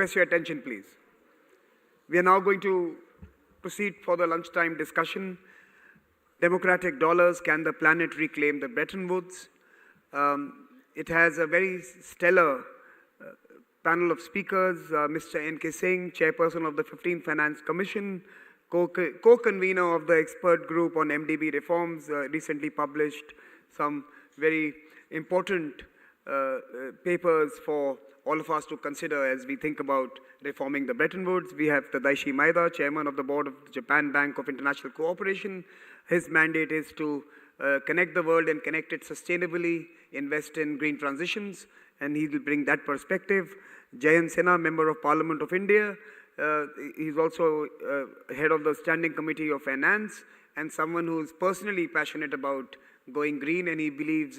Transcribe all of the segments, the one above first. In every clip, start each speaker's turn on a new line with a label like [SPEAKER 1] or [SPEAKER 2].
[SPEAKER 1] request your attention, please. We are now going to proceed for the lunchtime discussion. Democratic dollars, can the planet reclaim the Bretton Woods? It has a very stellar panel of speakers. Mr. N.K. Singh, chairperson of the 15th Finance Commission, co-convener of the expert group on MDB reforms, recently published some very important papers for all of us to consider as we think about reforming the Bretton Woods. We have Tadaishi Maeda, chairman of the board of the Japan Bank of International Cooperation. His mandate is to connect the world and connect it sustainably, invest in green transitions, and he will bring that perspective. Jayant Sinha, member of Parliament of India. He's also head of the Standing Committee of Finance and someone who's personally passionate about going green, and he believes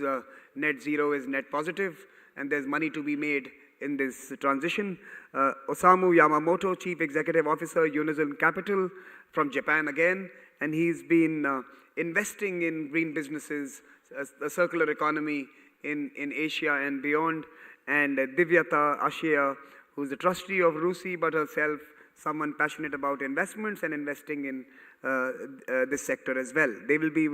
[SPEAKER 1] net zero is net positive and there's money to be made in this transition. Osamu Yamamoto, Chief Executive Officer, Unison Capital from Japan again, and he's been investing in green businesses, a circular economy in Asia and beyond. And Divyata Ashia, who's the trustee of RUSI, but herself someone passionate about investments and investing in this sector as well. They will be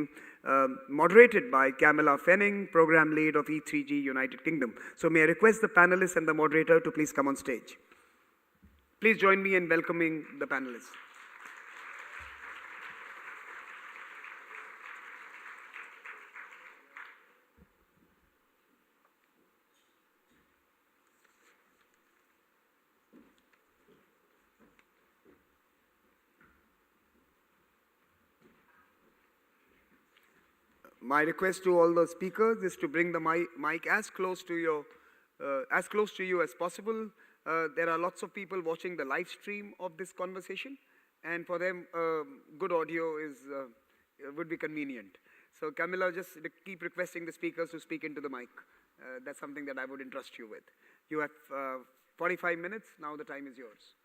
[SPEAKER 1] moderated by Camilla Fenning, program lead of E3G United Kingdom. So may I request the panelists and the moderator to please come on stage. Please join me in welcoming the panelists. My request to all the speakers is to bring the mic as close to you as possible. There are lots of people watching the live stream of this conversation, and for them, good audio would be convenient. So Camilla, just keep requesting the speakers to speak into the mic. That's something that I would entrust you with. You have 45 minutes. Now the time is yours.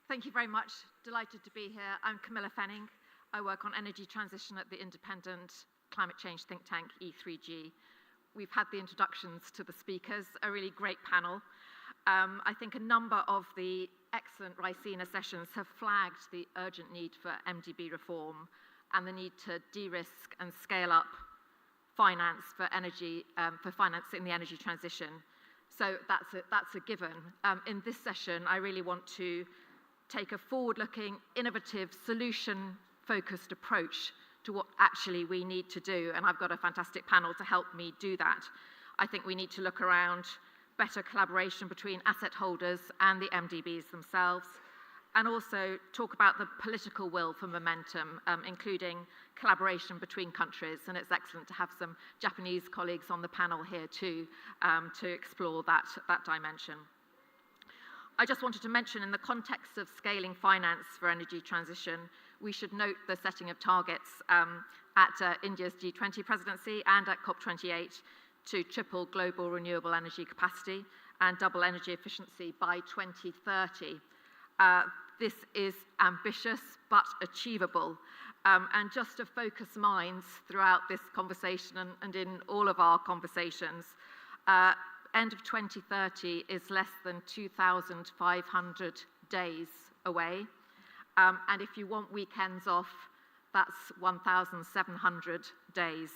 [SPEAKER 2] Thank you very much. Delighted to be here. I'm Camilla Fenning. I work on energy transition at the independent climate change think tank E3G. We've had the introductions to the speakers, a really great panel. I think a number of the excellent Raisina sessions have flagged the urgent need for MDB reform and the need to de-risk and scale up finance for energy, for financing the energy transition. So that's a given. In this session, I really want to take a forward-looking, innovative, solution-focused approach to what actually we need to do. And I've got a fantastic panel to help me do that. I think we need to look around better collaboration between asset holders and the MDBs themselves, and also talk about the political will for momentum, including collaboration between countries. And it's excellent to have some Japanese colleagues on the panel here too, to explore that dimension. I just wanted to mention, in the context of scaling finance for energy transition, we should note the setting of targets at India's G20 presidency and at COP28 to triple global renewable energy capacity and double energy efficiency by 2030. This is ambitious but achievable. And just to focus minds throughout this conversation and in all of our conversations, end of 2030 is less than 2,500 days away. And if you want weekends off, that's 1,700 days.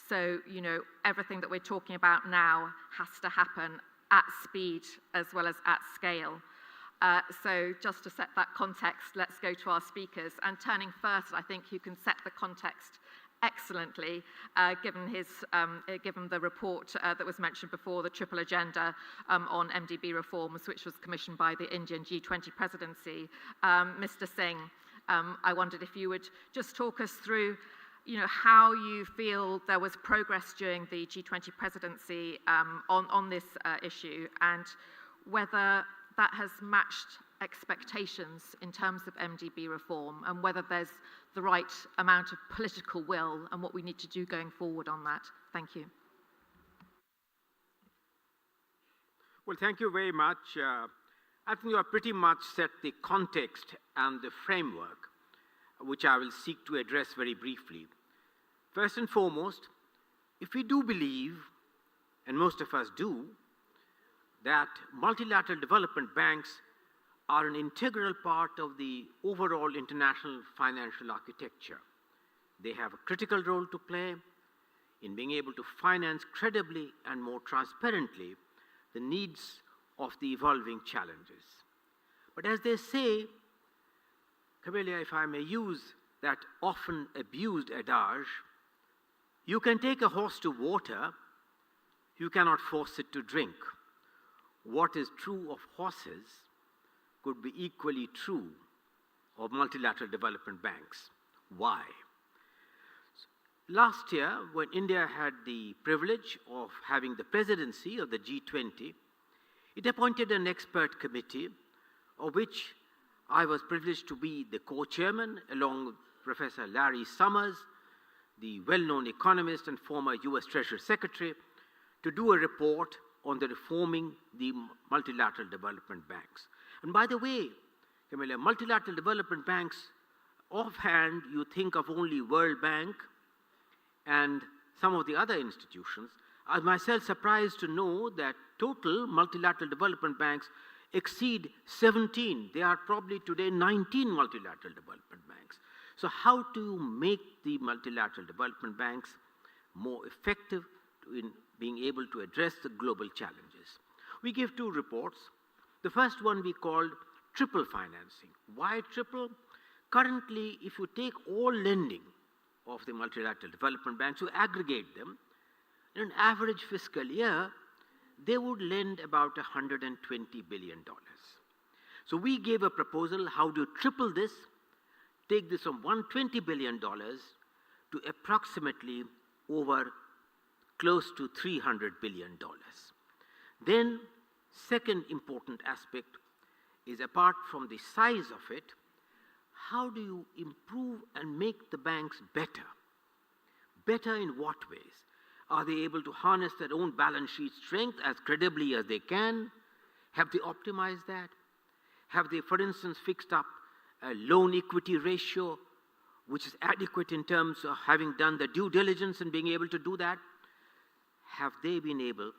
[SPEAKER 2] So, you know, everything that we're talking about now has to happen at speed as well as at scale. So just to set that context, let's go to our speakers. And turning first, I think you can set the context excellently, given the report that was mentioned before, the triple agenda on MDB reforms, which was commissioned by the Indian G20 presidency. Mr. Singh, I wondered if you would just talk us through, you know, how you feel there was progress during the G20 presidency on this issue, and whether that has matched expectations in terms of MDB reform, and whether there's the right amount of political will and what we need to do going forward on that. Thank you.
[SPEAKER 3] Well, thank you very much. I think you have pretty much set the context and the framework, which I will seek to address very briefly. First and foremost, if we do believe and most of us do, that multilateral development banks are an integral part of the overall international financial architecture. They have a critical role to play in being able to finance credibly and more transparently the needs of the evolving challenges. But as they say, Camelia, if I may use that often abused adage, you can take a horse to water, you cannot force it to drink. What is true of horses could be equally true of multilateral development banks. Why? Last year, when India had the privilege of having the presidency of the G20, it appointed an expert committee, of which I was privileged to be the co-chairman, along with Professor Larry Summers, the well-known economist and former US Treasury Secretary, to do a report on the reforming the multilateral development banks. And by the way, Camilla, multilateral development banks, offhand, you think of only World Bank and some of the other institutions. I myself surprised to know that total multilateral development banks exceed 17. There are probably today 19 multilateral development banks. So how to make the multilateral development banks more effective in being able to address the global challenges? We gave two reports. The first one we called triple financing. Why triple? Currently, if you take all lending of the multilateral development banks, you aggregate them, in an average fiscal year, they would lend about $120 billion. So we gave a proposal, how do you triple this, take this from $120 billion to approximately over close to $300 billion. Then, second important aspect is, apart from the size of it, how do you improve and make the banks better? Better in what ways? Are they able to harness their own balance sheet strength as credibly as they can? Have they optimized that? Have they, for instance, fixed up a loan equity ratio which is adequate in terms of having done the due diligence and being able to do that? Have they been able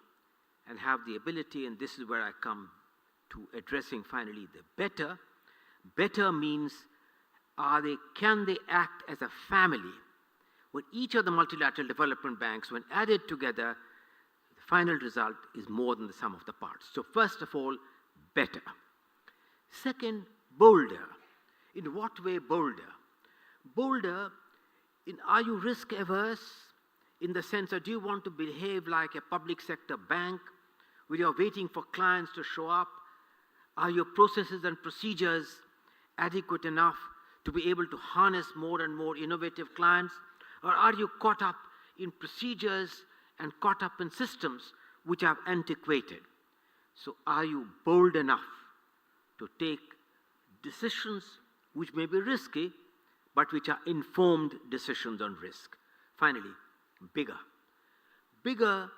[SPEAKER 3] and have the ability, and this is where I come to addressing finally the better. Better means, can they act as a family? When each of the multilateral development banks, when added together, the final result is more than the sum of the parts. So first of all, better. Second, bolder. In what way bolder? Bolder, are you risk averse? In the sense that, do you want to behave like a public sector bank where you're waiting for clients to show up? Are your processes and procedures adequate enough to be able to harness more and more innovative clients? Or are you caught up in procedures and caught up in systems which are antiquated? So are you bold enough to take decisions which may be risky, but which are informed decisions on risk? Finally, bigger. Bigger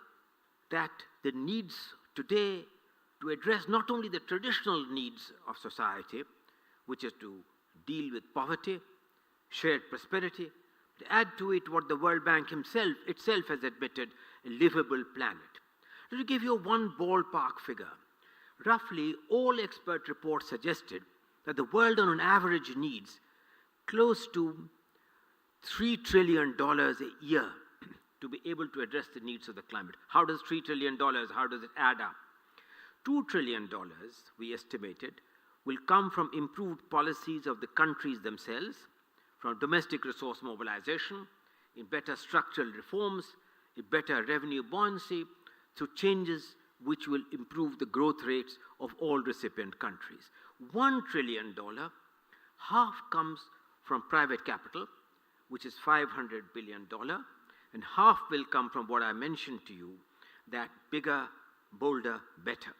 [SPEAKER 3] that the needs today to address not only the traditional needs of society, which is to deal with poverty, shared prosperity, to add to it what the World Bank itself has admitted, a livable planet. To give you one ballpark figure, roughly all expert reports suggested that the world on an average needs close to $3 trillion a year to be able to address the needs of the climate. How does $3 trillion, how does it add up? $2 trillion, we estimated, will come from improved policies of the countries themselves, from domestic resource mobilization, in better structural reforms, in better revenue buoyancy, through changes which will improve the growth rates of all recipient countries. $1 trillion, half comes from private capital, which is $500 billion, and half will come from what I mentioned to you, that bigger, bolder, better,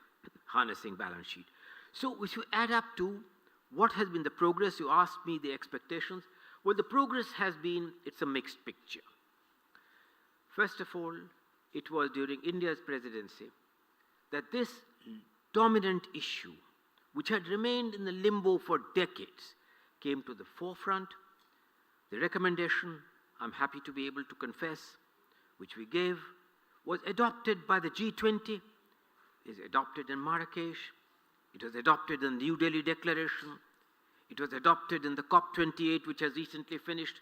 [SPEAKER 3] harnessing balance sheet. So if you add up to what has been the progress, you asked me the expectations. Well, the progress has been, it's a mixed picture. First of all, it was during India's presidency that this dominant issue, which had remained in the limbo for decades, came to the forefront. The recommendation, I'm happy to be able to confess, which we gave, was adopted by the G20, is adopted in Marrakesh, it was adopted in the New Delhi Declaration, it was adopted in the COP28, which has recently finished,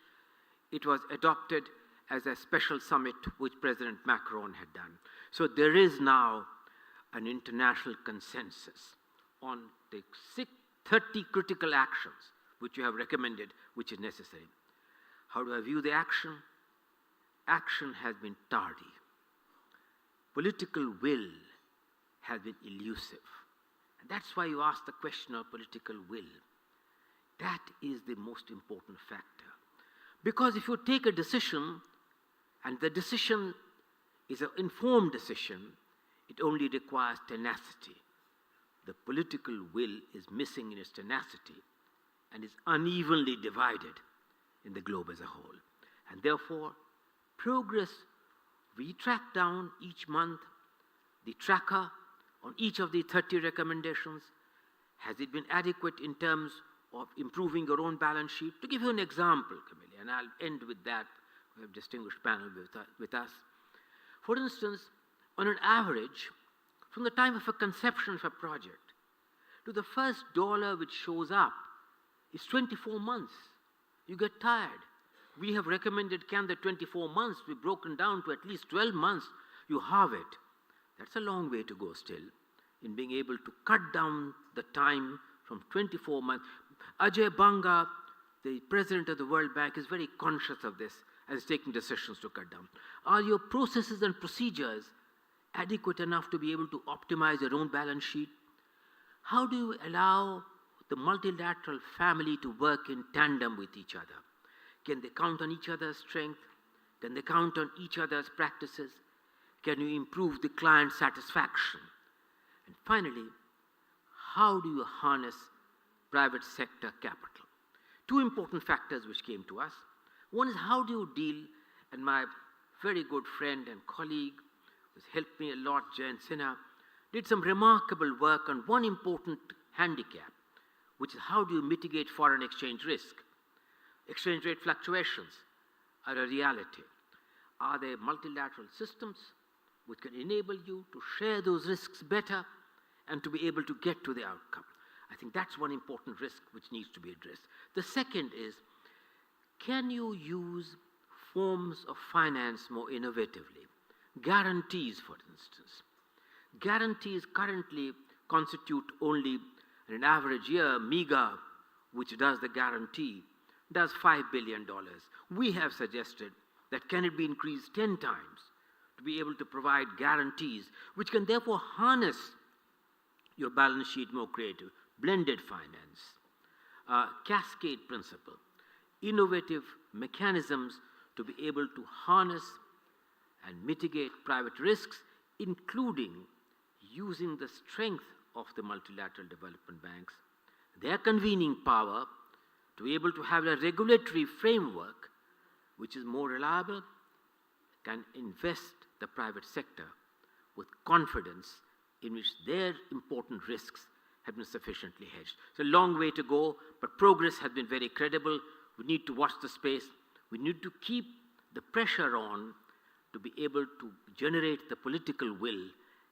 [SPEAKER 3] it was adopted as a special summit which President Macron had done. So there is now an international consensus on the 30 critical actions which you have recommended, which is necessary. How do I view the action? Action has been tardy. Political will has been elusive. And that's why you ask the question of political will. That is the most important factor. Because if you take a decision, and the decision is an informed decision, it only requires tenacity. The political will is missing in its tenacity and is unevenly divided in the globe as a whole. And therefore, progress, we track down each month the tracker on each of the 30 recommendations. Has it been adequate in terms of improving your own balance sheet? To give you an example, Camilla, and I'll end with that. We have a distinguished panel with us. For instance, on an average, from the time of a conception of a project to the first dollar which shows up is 24 months. You get tired. We have recommended, can the 24 months be broken down to at least 12 months? You have it. That's a long way to go still in being able to cut down the time from 24 months. Ajay Banga, the president of the World Bank, is very conscious of this and is taking decisions to cut down. Are your processes and procedures adequate enough to be able to optimize your own balance sheet? How do you allow the multilateral family to work in tandem with each other? Can they count on each other's strength? Can they count on each other's practices? Can you improve the client satisfaction? And finally, how do you harness private sector capital? Two important factors which came to us. One is how do you deal, and my very good friend and colleague who's helped me a lot, Jayan Sinha, did some remarkable work on one important handicap, which is how do you mitigate foreign exchange risk? Exchange rate fluctuations are a reality. Are there multilateral systems which can enable you to share those risks better and to be able to get to the outcome? I think that's one important risk which needs to be addressed. The second is, can you use forms of finance more innovatively? Guarantees, for instance. Guarantees currently constitute only, in an average year, MEGA, which does the guarantee, does $5 billion. We have suggested that can it be increased 10 times to be able to provide guarantees, which can therefore harness your balance sheet more creative. Blended finance, cascade principle, innovative mechanisms to be able to harness and mitigate private risks, including using the strength of the multilateral development banks, their convening power to be able to have a regulatory framework which is more reliable, can invest the private sector with confidence in which their important risks have been sufficiently hedged. It's a long way to go, but progress has been very credible. We need to watch the space. We need to keep the pressure on to be able to generate the political will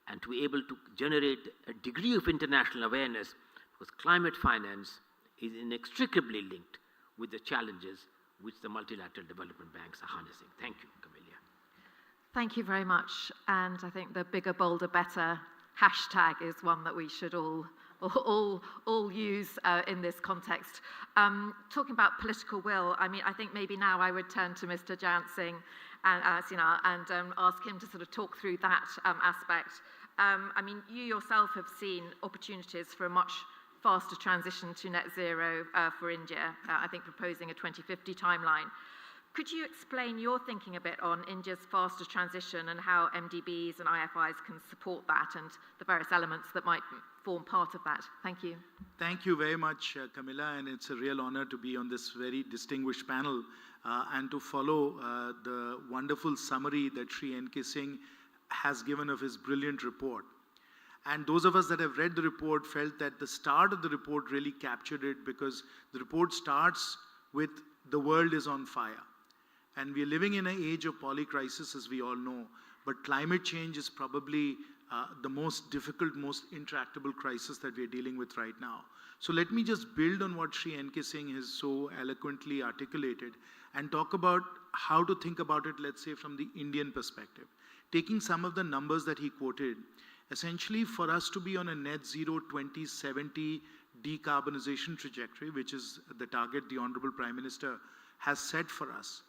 [SPEAKER 3] and to be able to generate a degree of international awareness, because climate finance is inextricably linked with the challenges which the multilateral development banks are harnessing. Thank you, Camilla.
[SPEAKER 2] Thank you very much. And I think the bigger, bolder, better hashtag is one that we should all use in this context. Talking about political will, I mean, I think maybe now I would turn to Mr. Jayant Singh and ask him to sort of talk through that aspect. I mean, you yourself have seen opportunities for a much faster transition to net zero for India, I think proposing a 2050 timeline. Could you explain your thinking a bit on India's faster transition and how MDBs and IFIs can support that and the various elements that might form part of that? Thank you.
[SPEAKER 4] Thank you very much, Camilla, and it's a real honor to be on this very distinguished panel and to follow the wonderful summary that Sri N.K. Singh has given of his brilliant report. And those of us that have read the report felt that the start of the report really captured it, because the report starts with the world is on fire. And we are living in an age of polycrisis, as we all know. but climate change is probably the most difficult, most intractable crisis that we are dealing with right now. So let me just build on what Sri N.K. Singh has so eloquently articulated and talk about how to think about it, let's say, from the Indian perspective. Taking some of the numbers that he quoted, essentially for us to be on a net zero 2070 decarbonization trajectory, which is the target the Honorable Prime Minister has set for us,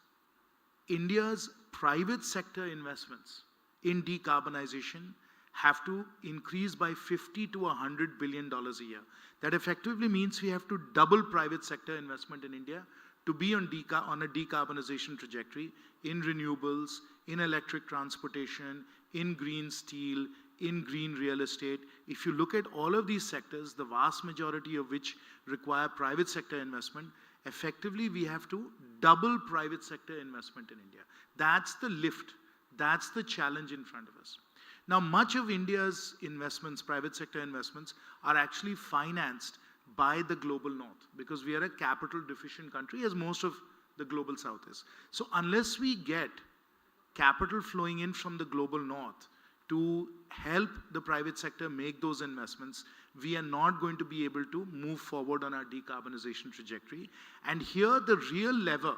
[SPEAKER 4] India's private sector investments in decarbonization have to increase by $50 to $100 billion a year. That effectively means we have to double private sector investment in India to be on a decarbonization trajectory in renewables, in electric transportation, in green steel, in green real estate. If you look at all of these sectors, the vast majority of which require private sector investment, effectively we have to double private sector investment in India. That's the lift. That's the challenge in front of us. Now, much of India's investments, private sector investments, are actually financed by the global north because we are a capital deficient country, as most of the global south is. So unless we get capital flowing in from the global north to help the private sector make those investments, we are not going to be able to move forward on our decarbonization trajectory. And here the real lever,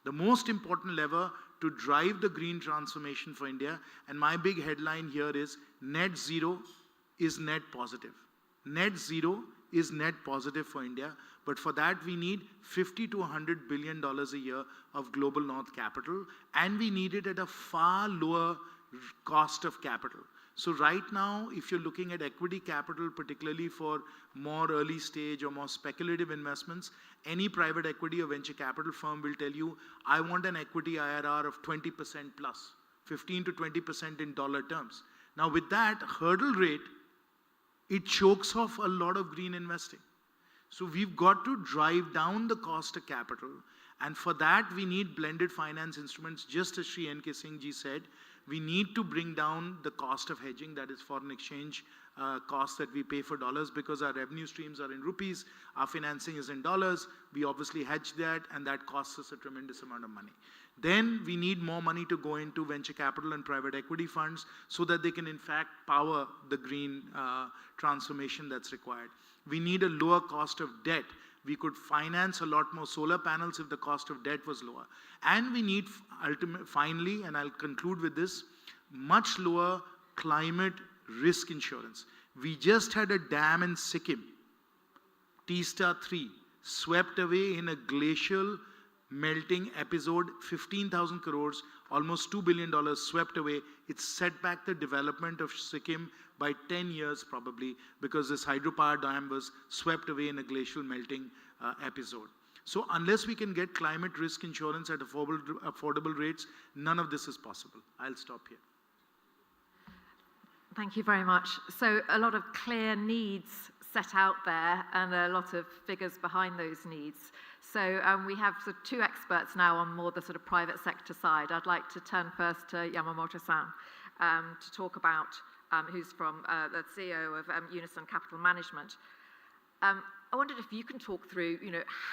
[SPEAKER 4] the most important lever to drive the green transformation for India, and my big headline here is net zero is net positive. Net zero is net positive for India, but for that we need $50 to $100 billion a year of global north capital, and we need it at a far lower cost of capital. So right now, if you're looking at equity capital, particularly for more early stage or more speculative investments, any private equity or venture capital firm will tell you, I want an equity IRR of 20% plus, 15 to 20% in dollar terms. Now with that hurdle rate, it chokes off a lot of green investing. So we've got to drive down the cost of capital, and for that we need blended finance instruments, just as Sri N.K. Singh ji said. We need to bring down the cost of hedging, that is foreign exchange costs that we pay for dollars, because our revenue streams are in rupees, our financing is in dollars, we obviously hedge that, and that costs us a tremendous amount of money. Then we need more money to go into venture capital and private equity funds so that they can in fact power the green transformation that's required. We need a lower cost of debt. We could finance a lot more solar panels if the cost of debt was lower. And we need, finally, and I'll conclude with this, much lower climate risk insurance. We just had a dam in Sikkim, Teesta 3, swept away in a glacial melting episode, 15,000 crores, almost $2 billion swept away. It set back the development of Sikkim by 10 years probably, because this hydropower dam was swept away in a glacial melting episode. So unless we can get climate risk insurance at affordable rates, none of this is possible. I'll stop here.
[SPEAKER 2] Thank you very much. So a lot of clear needs set out there and a lot of figures behind those needs. So we have sort of two experts now on more the sort of private sector side. I'd like to turn first to Yamamoto-san to talk about, who's from the CEO of Unison Capital Management. I wondered if you can talk through,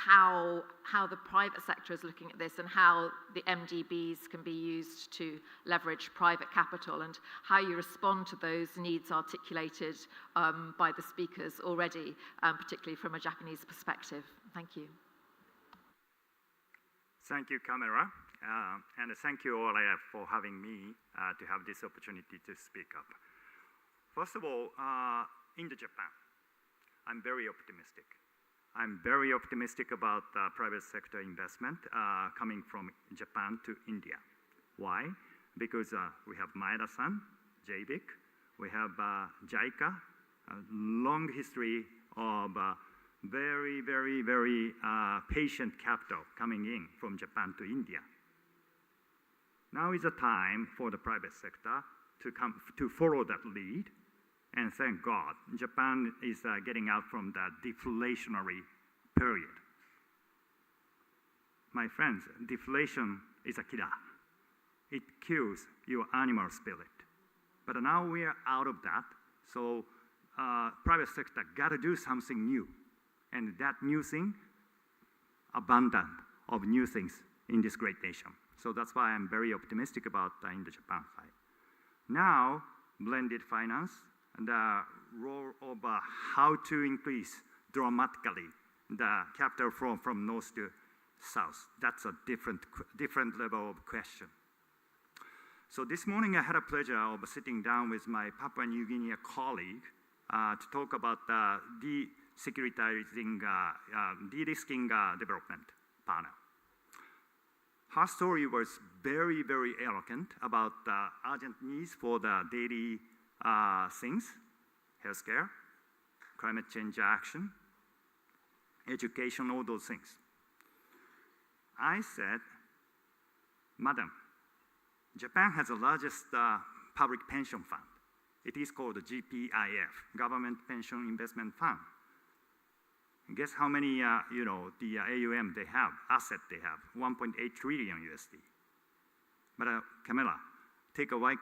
[SPEAKER 2] how the private sector is looking at this and how the MDBs can be used to leverage private capital, and how you respond to those needs articulated by the speakers already, particularly from a Japanese perspective. Thank you.
[SPEAKER 5] Thank you, Camilla, and thank you all for having me to have this opportunity to speak up. First of all, in Japan, I'm very optimistic. I'm very optimistic about private sector investment coming from Japan to India. Why? Because we have Maeda-san, JBIC, we have JICA, a long history of very, very, very patient capital coming in from Japan to India. Now is the time for the private sector to follow that lead. And thank God, Japan is getting out from that deflationary period. My friends, deflation is a killer. It kills your animal spirit. But now we are out of that, so private sector got to do something new. And that new thing, abundant of new things in this great nation. So that's why I'm very optimistic about the Indo-Japan side. Now, blended finance, the role of how to increase dramatically the capital flow from north to south. That's a different level of question. So this morning I had a pleasure of sitting down with my Papua New Guinea colleague to talk about de-securitizing, de-risking development panel. Her story was very, very eloquent about the urgent needs for the daily things, healthcare, climate change action, education, all those things. I said, Madam, Japan has the largest public pension fund. It is called the GPIF, Government Pension Investment Fund. Guess how many, the AUM they have, asset they have, 1.8 trillion USD. But Camilla, take a wild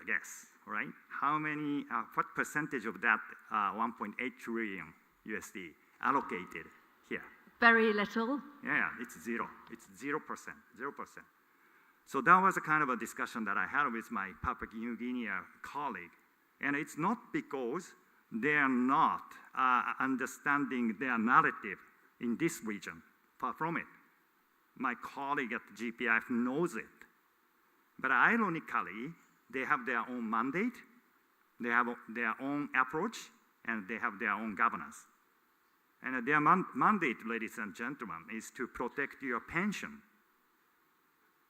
[SPEAKER 5] guess, right? How many, what percentage of that 1.8 trillion USD allocated here?
[SPEAKER 2] Very little.
[SPEAKER 5] Yeah, it's zero. It's 0%, 0%. So that was a kind of a discussion that I had with my Papua New Guinea colleague. And it's not because they are not understanding their narrative in this region, far from it. My colleague at GPIF knows it. But ironically, they have their own mandate, they have their own approach, and they have their own governance. And their mandate, ladies and gentlemen, is to protect your pension.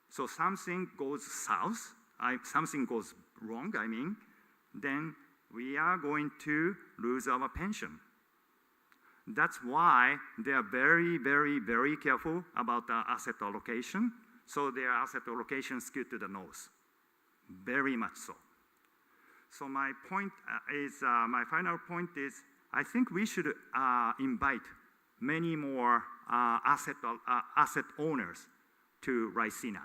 [SPEAKER 5] So something goes south, something goes wrong, then we are going to lose our pension. That's why they are very, very, very careful about the asset allocation. So their asset allocation is skewed to the north, very much so. So my point my final point is, I think we should invite many more asset owners to Ricina,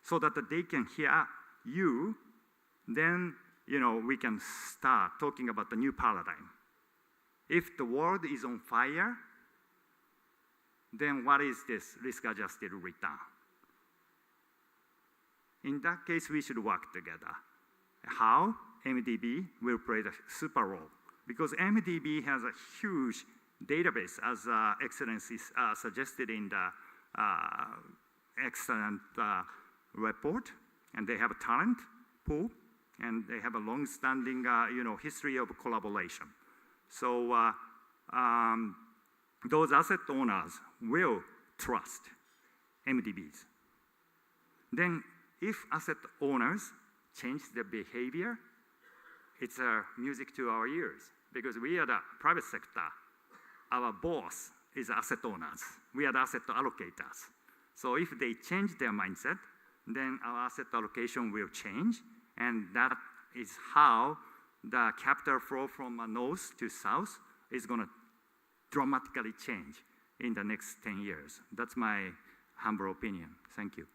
[SPEAKER 5] so that they can hear you. Then we can start talking about the new paradigm. If the world is on fire, then what is this risk-adjusted return? In that case, we should work together. How? MDB will play the super role, because MDB has a huge database, as Excellency suggested in the excellent report, and they have a talent pool, and they have a long-standing history of collaboration. So those asset owners will trust MDBs. Then if asset owners change their behavior, it's music to our ears, because we are the private sector. Our boss is asset owners. We are the asset allocators. So if they change their mindset, then our asset allocation will change, and that is how the capital flow from north to south is going to dramatically change in the next 10 years. That's my humble opinion. Thank you.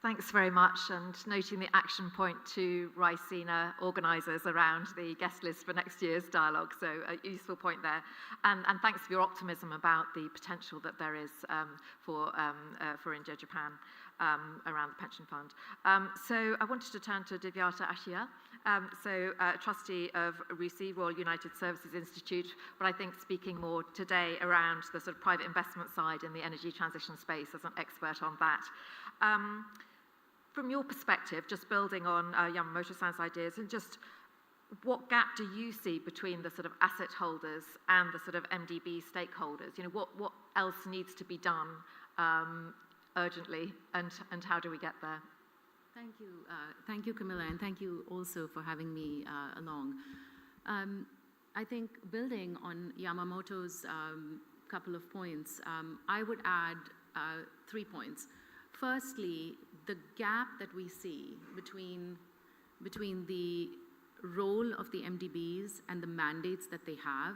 [SPEAKER 2] Thanks very much, and noting the action point to Ricina organisers around the guest list for next year's dialogue, so a useful point there. And thanks for your optimism about the potential that there is for Indo-Japan around the pension fund. So I wanted to turn to Divyata Ashia, trustee of RUSI, Royal United Services Institute, but I think speaking more today around the sort of private investment side in the energy transition space as an expert on that. From your perspective, just building on Yamamoto-san's ideas, and just what gap do you see between the sort of asset holders and the sort of MDB stakeholders? What else needs to be done urgently, and how do we get there?
[SPEAKER 6] Thank you, Camilla, and thank you also for having me along. I think building on Yamamoto's couple of points, I would add 3 points. Firstly, the gap that we see between the role of the MDBs and the mandates that they have,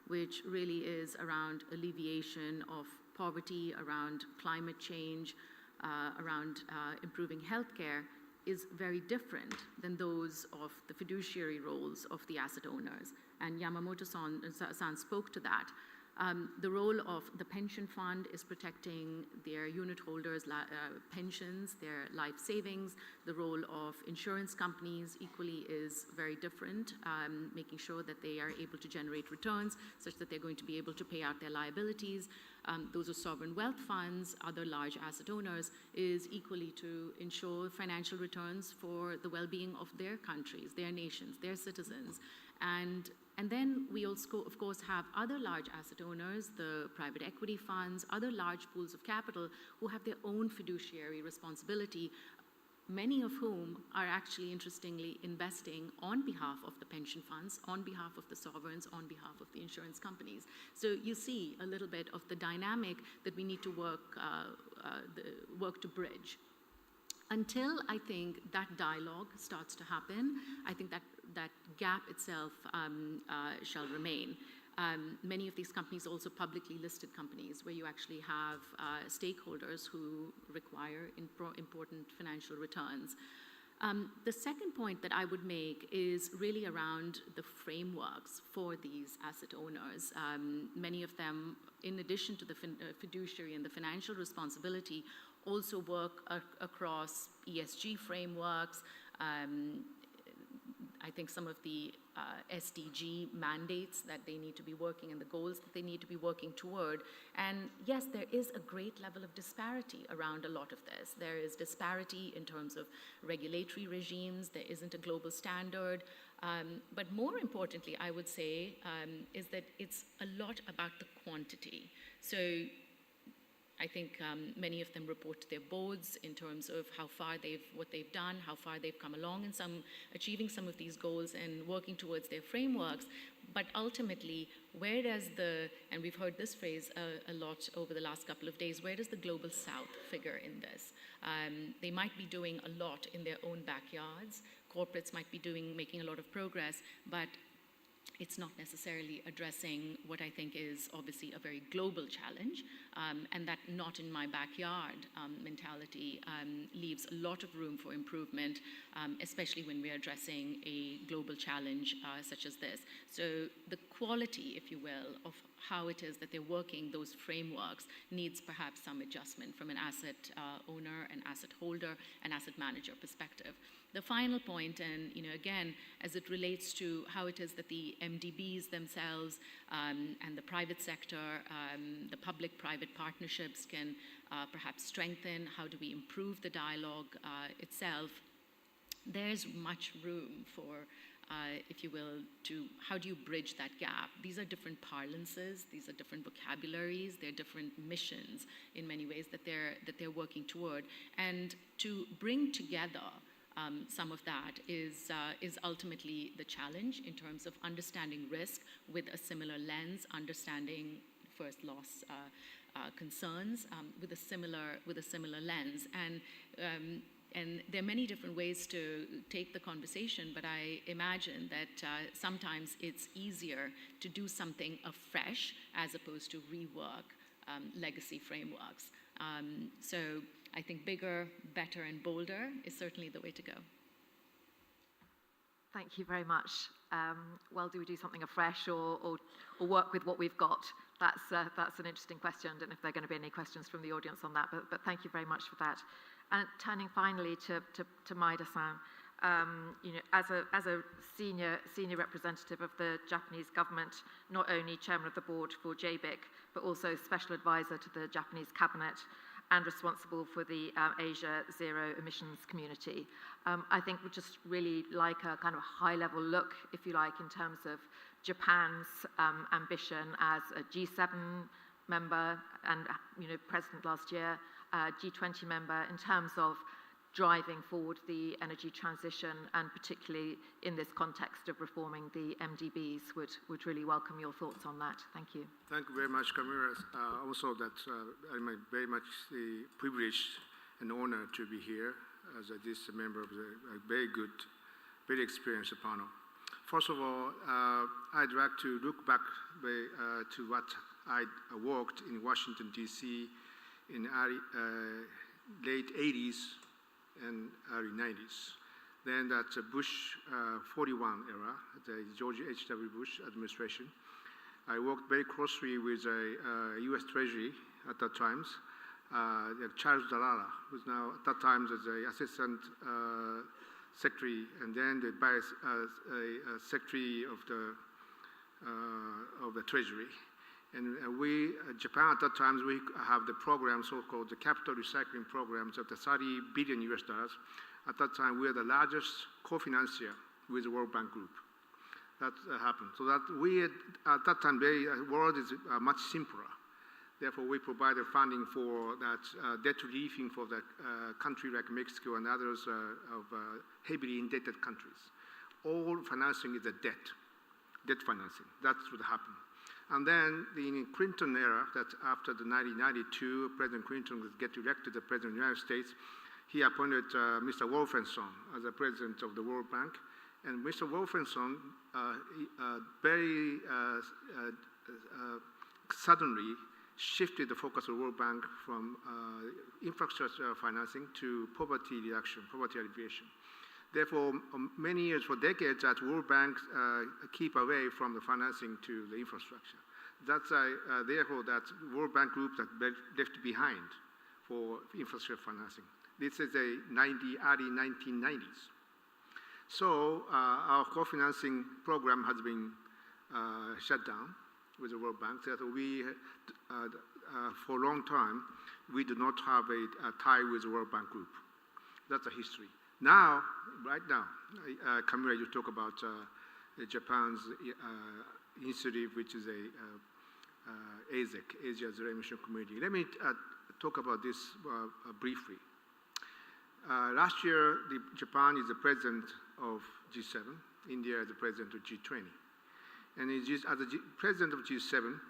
[SPEAKER 6] which really is around alleviation of poverty, around climate change, around improving healthcare, is very different than those of the fiduciary roles of the asset owners. And Yamamoto-san spoke to that. The role of the pension fund is protecting their unit holders' pensions, their life savings. The role of insurance companies equally is very different, making sure that they are able to generate returns such that they're going to be able to pay out their liabilities. Those are sovereign wealth funds, other large asset owners, is equally to ensure financial returns for the well-being of their countries, their nations, their citizens. And then we also, of course, have other large asset owners, the private equity funds, other large pools of capital who have their own fiduciary responsibility, many of whom are actually, interestingly, investing on behalf of the pension funds, on behalf of the sovereigns, on behalf of the insurance companies. So you see a little bit of the dynamic that we need to work to bridge. Until I think that dialogue starts to happen, I think that gap itself shall remain. Many of these companies also publicly listed companies where you actually have stakeholders who require important financial returns. The second point that I would make is really around the frameworks for these asset owners. Many of them, in addition to the fiduciary and the financial responsibility, also work across ESG frameworks. I think some of the SDG mandates that they need to be working and the goals that they need to be working toward. And yes, there is a great level of disparity around a lot of this. There is disparity in terms of regulatory regimes. There isn't a global standard. But more importantly, I would say, is that it's a lot about the quantity. So I think many of them report to their boards in terms of how far what they've done, how far they've come along in achieving some of these goals and working towards their frameworks. But ultimately, where does and we've heard this phrase a lot over the last couple of days, where does the global south figure in this? They might be doing a lot in their own backyards. Corporates might be making a lot of progress, but it's not necessarily addressing what I think is obviously a very global challenge, and that not in my backyard mentality leaves a lot of room for improvement, especially when we're addressing a global challenge such as this. So the quality, if you will, of how it is that they're working those frameworks needs perhaps some adjustment from an asset owner, an asset holder, an asset manager perspective. The final point, and again, as it relates to how it is that the MDBs themselves and the private sector, the public-private partnerships can perhaps strengthen, how do we improve the dialogue itself, there's much room for, if you will, how do you bridge that gap? These are different parlances, these are different vocabularies, they're different missions in many ways that they're working toward. And to bring together some of that is ultimately the challenge in terms of understanding risk with a similar lens, understanding first loss concerns with a similar lens. And there are many different ways to take the conversation, but I imagine that sometimes it's easier to do something afresh as opposed to rework legacy frameworks. So I think bigger, better, and bolder is certainly the way to go.
[SPEAKER 2] Thank you very much. Well, do we do something afresh or work with what we've got? That's an interesting question. I don't know if there are going to be any questions from the audience on that, but thank you very much for that. And turning finally to Maeda-san, as a senior representative of the Japanese government, not only chairman of the board for JBIC, but also special advisor to the Japanese cabinet and responsible for the Asia Zero Emissions Community. I think we'd just really like a kind of high-level look, if you like, in terms of Japan's ambition as a G7 member and president last year, G20 member, in terms of driving forward the energy transition, and particularly in this context of reforming the MDBs. Would really welcome your thoughts on that. Thank you.
[SPEAKER 7] Thank you very much, Camilla. Also, that I'm very much privileged and honored to be here as this member of the very good, very experienced panel. First of all, I'd like to look back to what I worked in Washington, D.C. in late 80s and early 90s. Then that's Bush 41 era, the George H.W. Bush administration. I worked very closely with U.S. Treasury at that times, Charles Dalala, who's now at that time as the Assistant Secretary, and then the Vice Secretary of the Treasury. And Japan at that time, we have the program, so-called the capital recycling programs of the $30 billion US. At that time, we are the largest co-financier with the World Bank Group. That happened. So that we, at that time, the world is much simpler. Therefore, we provided funding for that debt relieving for the country like Mexico and others of heavily indebted countries. All financing is a debt financing. That's what happened. And then in the Clinton era, that after the 1992, President Clinton was get elected the President of the United States, he appointed Mr. Wolfenson as the President of the World Bank. And Mr. Wolfenson very suddenly shifted the focus of the World Bank from infrastructure financing to poverty reduction, poverty alleviation. Therefore, many years, for decades, that World Bank keep away from the financing to the infrastructure. That's therefore that World Bank group that left behind for infrastructure financing. This is the early 1990s. So our co-financing program has been shut down with the World Bank. So we, for a long time, we do not have a tie with the World Bank group. That's a history. Now, right now, Camilla, you talk about Japan's initiative, which is a ASEC, Asia Zero Emission Community. Let me talk about this briefly. Last year, Japan is the president of G7. India is the president of G20. And as the president of G7,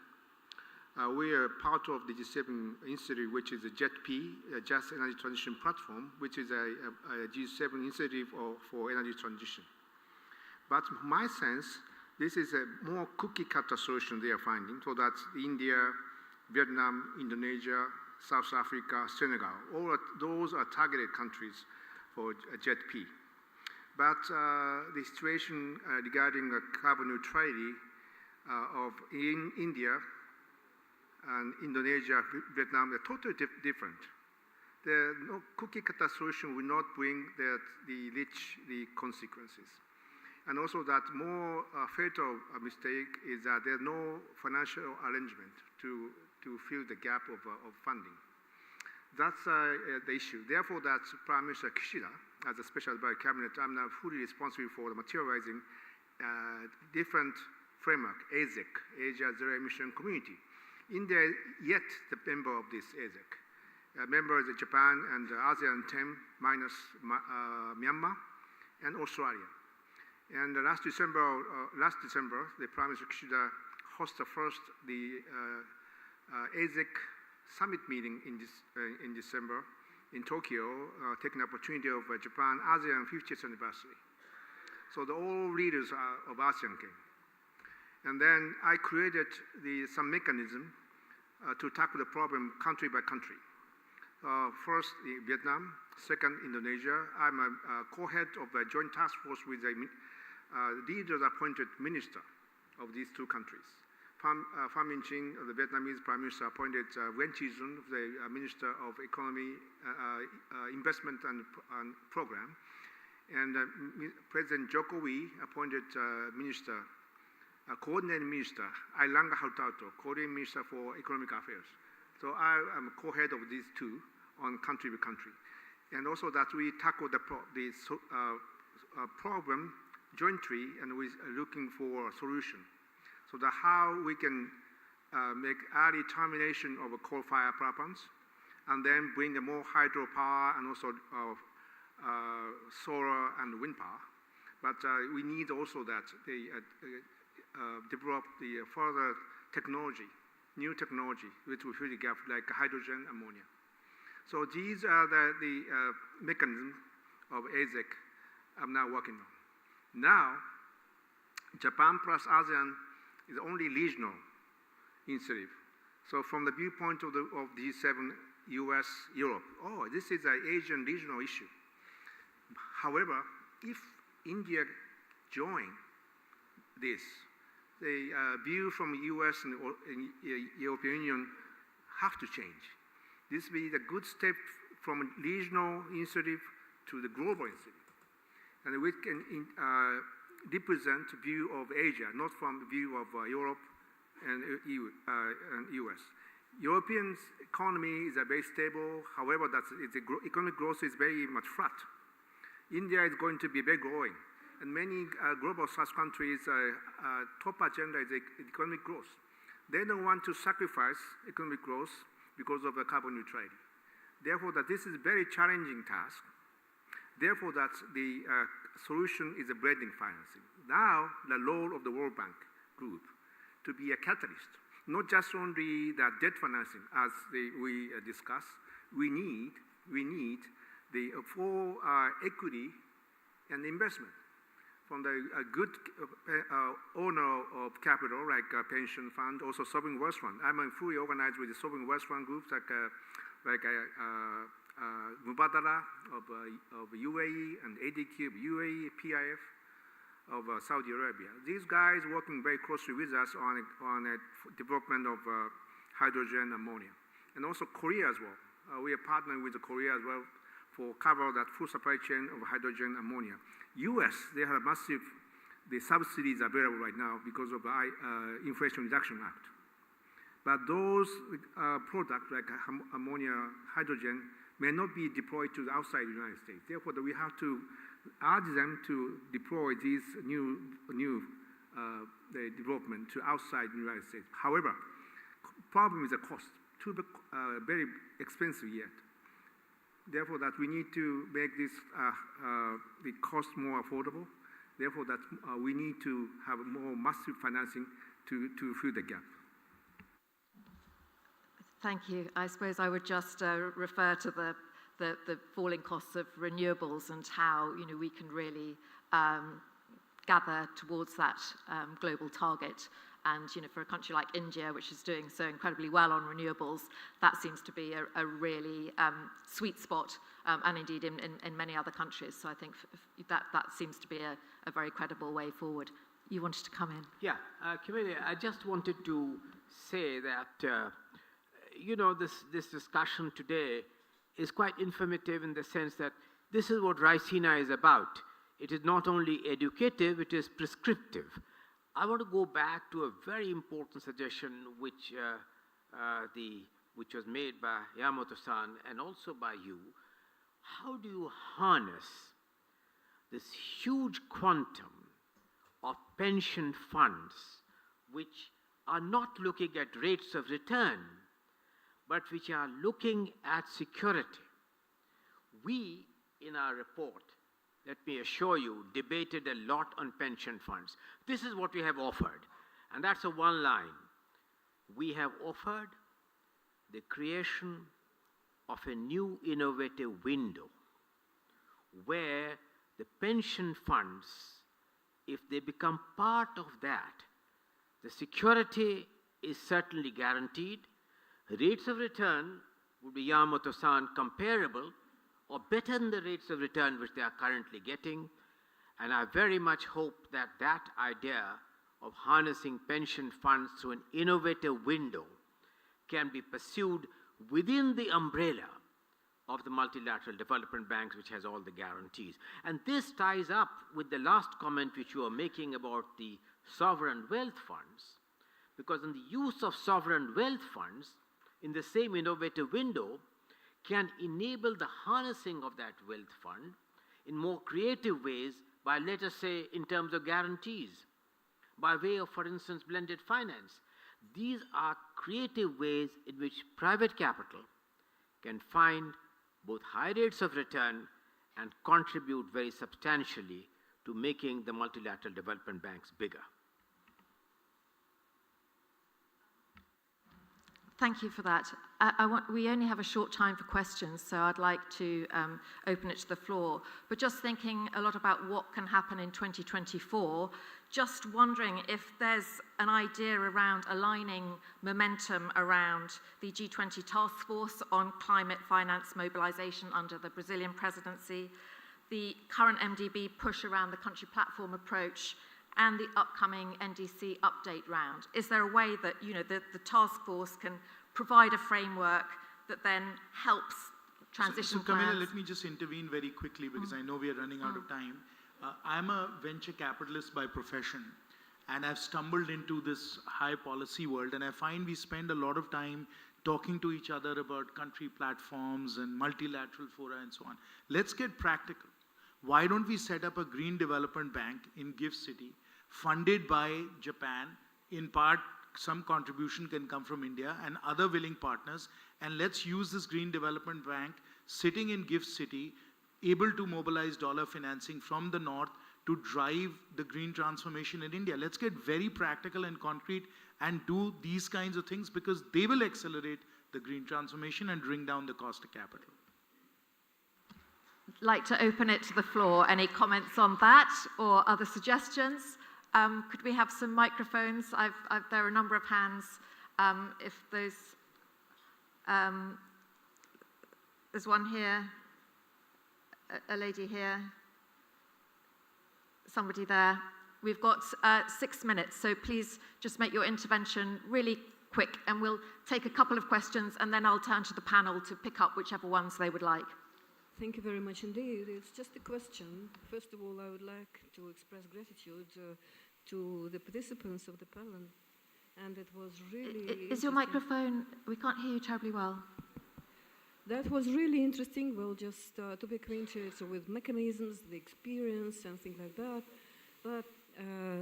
[SPEAKER 7] we are part of the G7 initiative, which is the JETP, Just Energy Transition Platform, which is a G7 initiative for energy transition. But my sense, this is a more cookie-cutter solution they are finding, so that's India, Vietnam, Indonesia, South Africa, Senegal. Those are targeted countries for JETP. But the situation regarding carbon neutrality in India and Indonesia, Vietnam, they're totally different. The cookie-cutter solution will not bring the consequences. And also that more fatal mistake is that there's no financial arrangement to fill the gap of funding. That's the issue. Therefore, that's Prime Minister Kishida, as a special advisor cabinet, I'm now fully responsible for materializing different framework, ASEC, Asia Zero Emission Community. India yet the member of this ASEC. Members are Japan and ASEAN 10 minus Myanmar and Australia. And last December, the Prime Minister Kishida hosted the ASEC summit meeting in December in Tokyo, taking the opportunity of Japan ASEAN 50th anniversary. So all leaders of ASEAN came. And then I created some mechanism to tackle the problem country by country. First, Vietnam. Second, Indonesia. I'm a co-head of a joint task force with the leaders-appointed minister of these two countries. Pham Minh Chinh, the Vietnamese Prime Minister, appointed Nguyen Chi Dun, the Minister of Economy, Investment and Program. And President Jokowi appointed Coordinating Minister, Airlangga Hartarto, Coordinating Minister for Economic Affairs. So I am co-head of these two on country by country. And also that we tackle the problem jointly and we're looking for a solution. So that how we can make early termination of coal-fired power plants and then bring the more hydropower and also solar and wind power. But we need also that they develop the further technology, new technology, which will fill the gap like hydrogen, ammonia. So these are the mechanisms of ASEC I'm now working on. Now, Japan plus ASEAN is only regional initiative. So from the viewpoint of G7, US, Europe, this is an Asian regional issue. However, if India join this, the view from US and European Union have to change. This will be a good step from regional initiative to the global initiative. And we can represent the view of Asia, not from the view of Europe and US. European economy is very stable. However, economic growth is very much flat. India is going to be very growing. And many global South countries' top agenda is economic growth. They don't want to sacrifice economic growth because of the carbon neutrality. Therefore, this is a very challenging task. Therefore, the solution is a blending financing. Now, the role of the World Bank Group to be a catalyst, not just only the debt financing, as we discussed. We need the full equity and investment from the good owner of capital, like a pension fund, also sovereign wealth fund. I'm fully organized with the sovereign wealth fund groups like Mubadala of UAE and ADQ of UAE, PIF of Saudi Arabia. These guys working very closely with us on a development of hydrogen ammonia. And also Korea as well. We are partnering with Korea as well for cover that full supply chain of hydrogen ammonia. US, they have the subsidies available right now because of the Inflation Reduction Act. But those products like ammonia, hydrogen, may not be deployed to the outside the United States. Therefore, we have to urge them to deploy these new the development to outside the United States. However, problem is the cost, very expensive yet. Therefore, that we need to make this the cost more affordable. Therefore, that we need to have more massive financing to fill the gap.
[SPEAKER 2] Thank you. I suppose I would just refer to the falling costs of renewables and how we can really gather towards that global target. And for a country like India, which is doing so incredibly well on renewables, that seems to be a really sweet spot, and indeed in many other countries. So I think that seems to be a very credible way forward. You wanted to come in?
[SPEAKER 3] Yeah, Camille, I just wanted to say that this discussion today is quite informative in the sense that this is what Raisina is about. It is not only educative, it is prescriptive. I want to go back to a very important suggestion which was made by Yamamoto-san and also by you. How do you harness this huge quantum of pension funds which are not looking at rates of return, but which are looking at security? We, in our report, let me assure you, debated a lot on pension funds. This is what we have offered, and that's a one line. We have offered the creation of a new innovative window where the pension funds, if they become part of that, the security is certainly guaranteed. Rates of return would be, Yamamoto-san, comparable or better than the rates of return which they are currently getting. And I very much hope that that idea of harnessing pension funds through an innovative window can be pursued within the umbrella of the multilateral development banks, which has all the guarantees. And this ties up with the last comment which you were making about the sovereign wealth funds, because in the use of sovereign wealth funds in the same innovative window can enable the harnessing of that wealth fund in more creative ways by, let us say, in terms of guarantees, by way of, for instance, blended finance. These are creative ways in which private capital can find both high rates of return and contribute very substantially to making the multilateral development banks bigger.
[SPEAKER 2] Thank you for that. We only have a short time for questions, so I'd like to open it to the floor. But just thinking a lot about what can happen in 2024, just wondering if there's an idea around aligning momentum around the G20 task force on climate finance mobilization under the Brazilian presidency, the current MDB push around the country platform approach, and the upcoming NDC update round? Is there a way that the task force can provide a framework that then helps transition
[SPEAKER 4] so Camilla,
[SPEAKER 2] plans?
[SPEAKER 4] let me just intervene very quickly because I know we are running out of time. I'm a venture capitalist by profession, and I've stumbled into this high policy world, and I find we spend a lot of time talking to each other about country platforms and multilateral fora and so on. Let's get practical. Why don't we set up a green development bank in Gift City, funded by Japan, in part some contribution can come from India and other willing partners, and let's use this green development bank sitting in Gift City, able to mobilize dollar financing from the north to drive the green transformation in India. Let's get very practical and concrete and do these kinds of things because they will accelerate the green transformation and bring down the cost of capital.
[SPEAKER 2] Like to open it to the floor. Any comments on that or other suggestions? Could we have some microphones? There are a number of hands. If those, there's one here, a lady here, somebody there. We've got 6 minutes, so please just make your intervention really quick, and we'll take a couple of questions, and then I'll turn to the panel to pick up whichever ones they would like.
[SPEAKER 8] Thank you very much indeed. It's just a question. First of all, I would like to express gratitude to the participants of the panel. And it was really
[SPEAKER 2] Is your microphone, we can't hear you terribly well.
[SPEAKER 8] That was really interesting. Well, just to be acquainted with mechanisms, the experience and things like that. But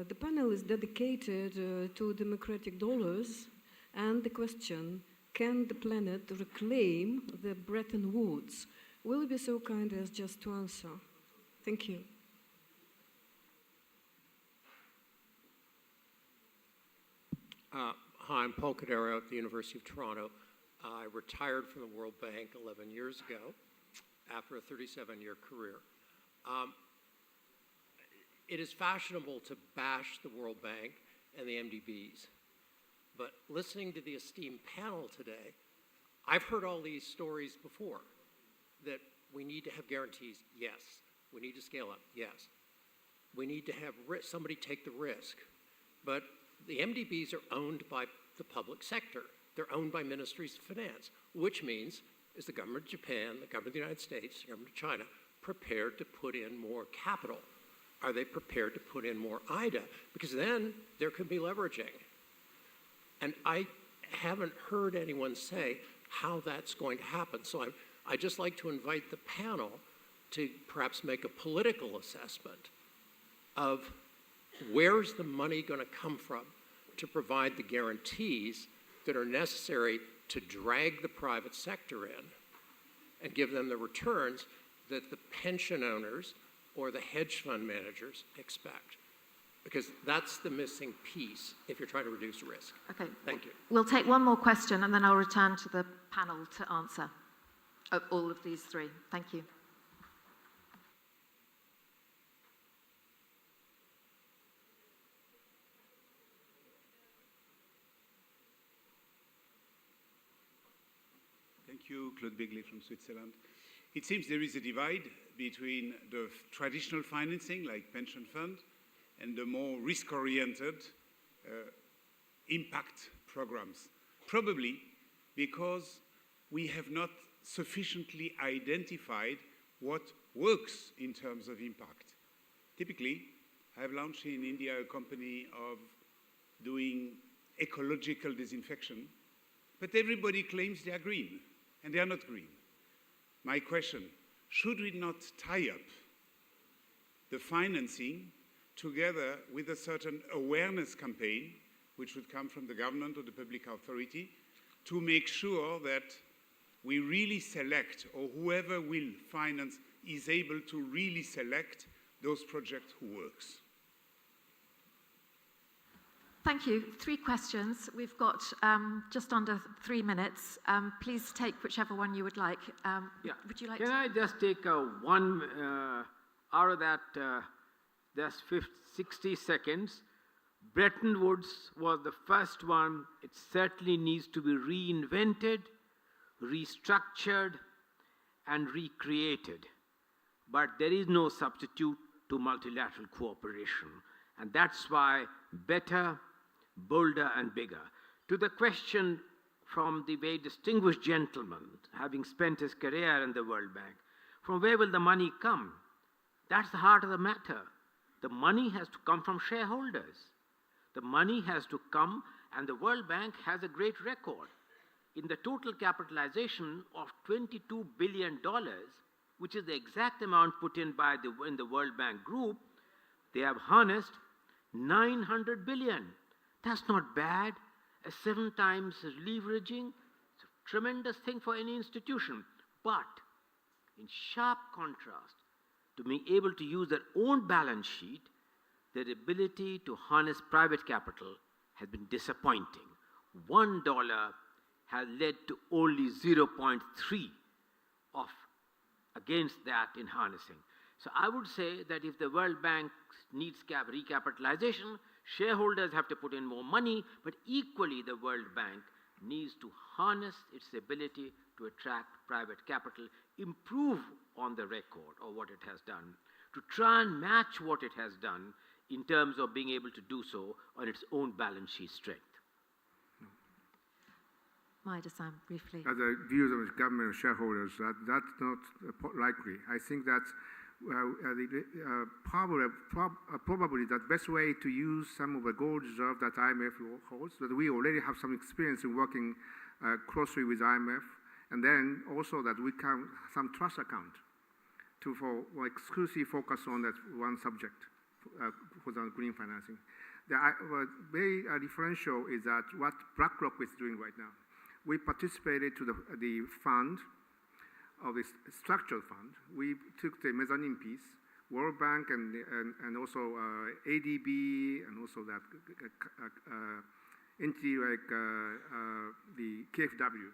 [SPEAKER 8] the panel is dedicated to democratic dollars and the question, can the planet reclaim the Bretton Woods? Will you be so kind as just to answer? Thank you.
[SPEAKER 9] Hi, I'm Paul Cadero at the University of Toronto. I retired from the World Bank 11 years ago after a 37-year career. It is fashionable to bash the World Bank and the MDBs, but listening to the esteemed panel today, I've heard all these stories before. That we need to have guarantees, yes. We need to scale up, yes. We need to have somebody take the risk. But the MDBs are owned by the public sector. They're owned by ministries of finance, which means, is the government of Japan, the government of the United States, the government of China prepared to put in more capital? Are they prepared to put in more IDA? Because then there could be leveraging. And I haven't heard anyone say how that's going to happen. So I'd just like to invite the panel to perhaps make a political assessment of where's the money going to come from to provide the guarantees that are necessary to drag the private sector in and give them the returns that the pension owners or the hedge fund managers expect. Because that's the missing piece if you're trying to reduce risk.
[SPEAKER 2] Okay.
[SPEAKER 9] Thank you.
[SPEAKER 2] We'll take one more question and then I'll return to the panel to answer all of these three. Thank you.
[SPEAKER 10] Thank you, Claude Begley from Switzerland. It seems there is a divide between the traditional financing, like pension fund, and the more risk-oriented impact programs. Probably because we have not sufficiently identified what works in terms of impact. Typically, I have launched in India a company of doing ecological disinfection, but everybody claims they are green, and they are not green. My question, should we not tie up the financing together with a certain awareness campaign, which would come from the government or the public authority, to make sure that we really select, or whoever will finance is able to really select those projects who works?
[SPEAKER 2] Thank you. 3 questions. We've got just under 3 minutes. Please take whichever one you would like. Would you like
[SPEAKER 3] Can
[SPEAKER 2] to?
[SPEAKER 3] I just take one out of that, that's 60 seconds. Bretton Woods was the first one. It certainly needs to be reinvented, restructured, and recreated. But there is no substitute to multilateral cooperation. And that's why better, bolder, and bigger. To the question from the very distinguished gentleman, having spent his career in the World Bank, from where will the money come? That's the heart of the matter. The money has to come from shareholders. The money has to come, and the World Bank has a great record. In the total capitalization of $22 billion, which is the exact amount put in by in the World Bank group, they have harnessed 900 billion. That's not bad. A 7 times leveraging, it's a tremendous thing for any institution. But in sharp contrast to being able to use their own balance sheet, their ability to harness private capital has been disappointing. $1 has led to only 0.3 of against that in harnessing. So I would say that if the World Bank needs recapitalization, shareholders have to put in more money, but equally the World Bank needs to harness its ability to attract private capital, improve on the record of what it has done, to try and match what it has done in terms of being able to do so on its own balance sheet strength.
[SPEAKER 2] Maida-san, briefly.
[SPEAKER 11] The views of the government and shareholders, that's not likely. I think that probably the best way to use some of the gold reserve that IMF holds, that we already have some experience in working closely with IMF, and then also that we can some trust account for exclusively focus on that one subject for the green financing. The very differential is that what BlackRock is doing right now. We participated to the fund of this structural fund. We took the mezzanine piece, World Bank and also ADB and also that entity like the KfW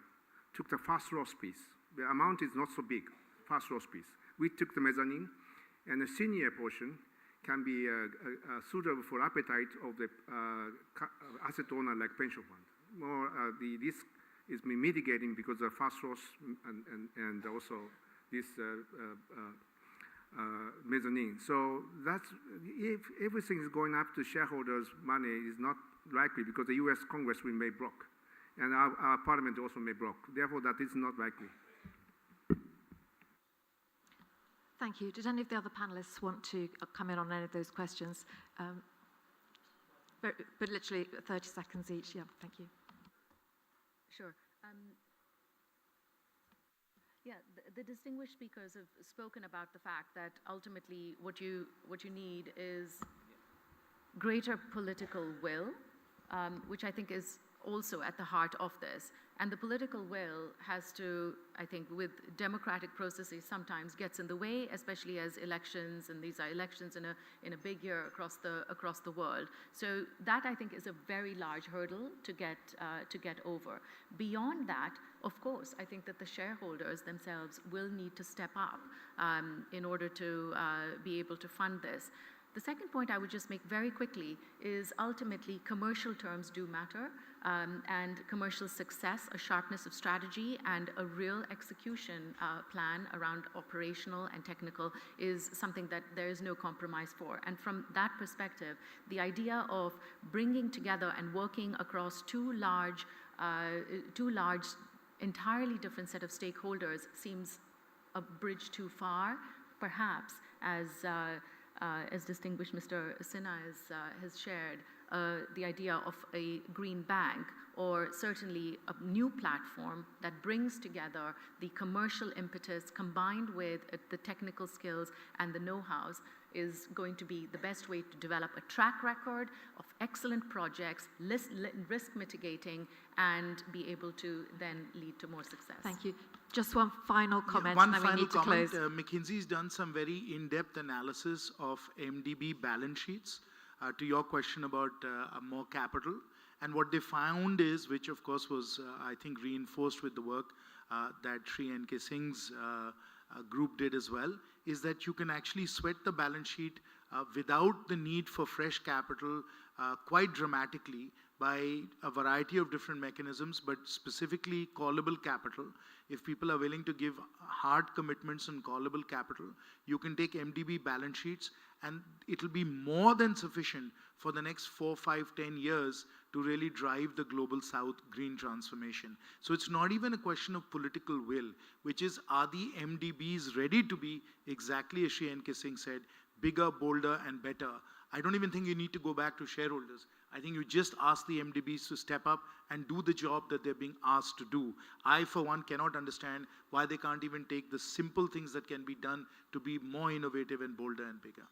[SPEAKER 11] took the first loss piece. The amount is not so big, first loss piece. We took the mezzanine, and the senior portion can be suitable for appetite of the asset owner like pension fund. More the risk is mitigating because of fast loss and also this mezzanine. So that's, if everything is going up to shareholders' money is not likely because the US Congress will be block and our parliament also may block. Therefore, that is not likely.
[SPEAKER 2] Thank you. Did any of the other panelists want to come in on any of those questions? But literally 30 seconds each. Yeah, thank you.
[SPEAKER 6] Sure. Yeah, the distinguished speakers have spoken about the fact that ultimately what you need is greater political will, which I think is also at the heart of this. And the political will has to, I think, with democratic processes sometimes gets in the way, especially as elections, and these are elections in a big year across the world. So that, I think, is a very large hurdle to get over. Beyond that, of course, I think that the shareholders themselves will need to step up in order to be able to fund this. The second point I would just make very quickly is ultimately commercial terms do matter, and commercial success, a sharpness of strategy, and a real execution plan around operational and technical is something that there is no compromise for. And from that perspective, the idea of bringing together and working across two large, entirely different set of stakeholders seems a bridge too far, perhaps as distinguished Mr. Sinha has shared, the idea of a green bank, or certainly a new platform that brings together the commercial impetus combined with the technical skills and the know-hows is going to be the best way to develop a track record of excellent projects, risk mitigating, and be able to then lead to more success.
[SPEAKER 2] Thank you. Just one final comment,
[SPEAKER 4] One
[SPEAKER 2] and then we
[SPEAKER 4] final
[SPEAKER 2] need to
[SPEAKER 4] comment.
[SPEAKER 2] close.
[SPEAKER 4] McKinsey's done some very in-depth analysis of MDB balance sheets. To your question about more capital, and what they found is, which of course was, I think, reinforced with the work that Sri N.K. Singh's group did as well, is that you can actually sweat the balance sheet without the need for fresh capital quite dramatically by a variety of different mechanisms, but specifically callable capital. If people are willing to give hard commitments on callable capital, you can take MDB balance sheets and it'll be more than sufficient for the next 4, 5, 10 years to really drive the global south green transformation. So it's not even a question of political will, which is, are the MDBs ready to be, exactly as Shri N.K. Singh said, bigger, bolder and better? I don't even think you need to go back to shareholders. I think you just ask the MDBs to step up and do the job that they're being asked to do. I, for one, cannot understand why they can't even take the simple things that can be done to be more innovative and bolder and bigger.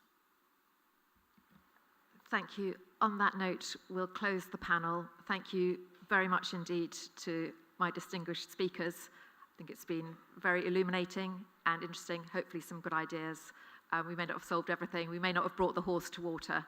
[SPEAKER 2] Thank you. On that note, we'll close the panel. Thank you very much indeed to my distinguished speakers. I think it's been very illuminating and interesting, hopefully some good ideas. We may not have solved everything. We may not have brought the horse to water,